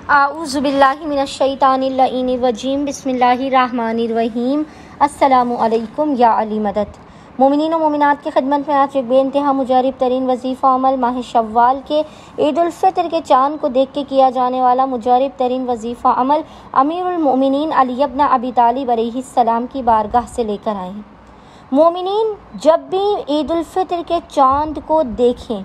आऊज़ु बिल्लाहि मिनश्शैतानिर्रजीम बिस्मिल्लाहिर्रहमानिर्रहीम। अस्सलामु अलैकुम या अली मदद। मोमिनीन व मोमिनात की खिदमत में आज एक बेइंतहा मुजारिब तरीन वजीफ़ा अमल माह शव्वाल के ईद उल फितर के चाँद को देख के किया जाने वाला मुजारिब तरीन वजीफ़ा अमल अमीरुल मोमिनीन अली इब्न अबी तालिब अलैहिस्सलाम की बारगाह से लेकर आए हैं। मोमिनीन जब भी ईद उल फितर के चाँद को देखें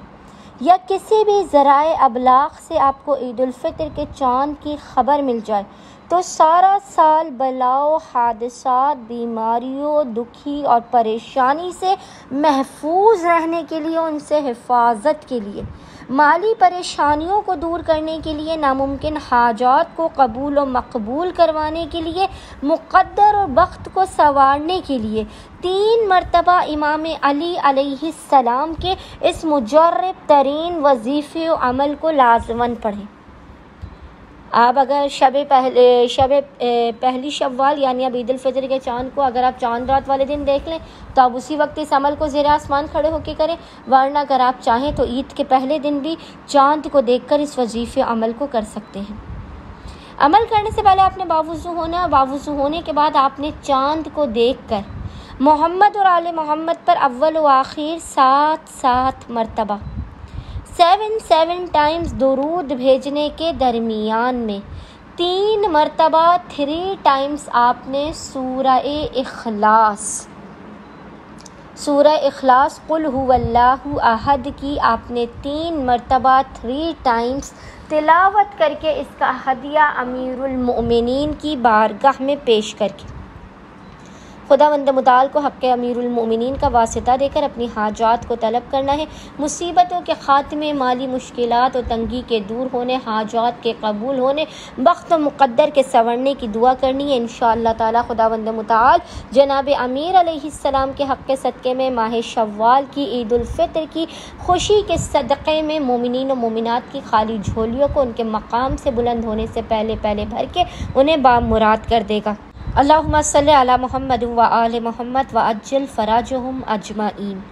या किसी भी ज़राए अबलाग से आपको ईद उल फितर के चाँद की ख़बर मिल जाए तो सारा साल बलाओं, हादसात, बीमारियों, दुखी और परेशानी से महफूज रहने के लिए, उनसे हिफाजत के लिए, माली परेशानियों को दूर करने के लिए, नामुमकिन हाजात को कबूल और मकबूल करवाने के लिए, मुक़द्दर और वक्त को संवारने के लिए 3 मरतबा इमाम अली अलैहिस्सलाम के इस मुजर्रब तरीन वजीफ़े अमल को लाज़िमन पढ़ें। आप अगर पहली शव्वाल यानी अब ईद उल फितर के चाँद को अगर आप चाँद रात वाले दिन देख लें तो आप उसी वक्त इस अमल को ज़ेर आसमान खड़े होकर करें, वरना अगर आप चाहें तो ईद के पहले दिन भी चाँद को देखकर इस वजीफ़े अमल को कर सकते हैं। अमल करने से पहले आपने बावुज़ू होना, बावुज़ू होने के बाद आपने चाँद को देखकर मोहम्मद और आले मोहम्मद पर अव्वल व आखिर 7 मरतबा 7 टाइम्स दुरूद भेजने के दरमियान में 3 मरतबा 3 टाइम्स आपने सूरह इखलास कुल हुवल्लाहु अहद की आपने 3 मरतबा 3 टाइम्स तिलावत करके इसका हदिया अमीरुल मोमिनीन की बारगाह में पेश करके खुदावंद मुताल को हक़ अमीरुल मोमिनीन का वास्ता देकर अपनी हाजात को तलब करना है। मुसीबतों के ख़ात्मे, माली मुश्किलात और तंगी के दूर होने, हाजात के कबूल होने, वक्त मुक़द्दर के संवरने की दुआ करनी है। इंशाअल्लाह ताला खुदावंद मुताल जनाब अमीर अलैहिस्सलाम के हक़ सदक़े में माह शव्वाल की ईद उल फितर की खुशी के सदक़े में मोमिनीन और मोमिनात की खाली झोलियों को उनके मकाम से बुलंद होने से पहले भर के उन्हें बामुराद कर देगा। अल्लाहुम्मा सल्लि अला मुहम्मद व आले मुहम्मद व अज्जिल फराजहुम अजमाइन।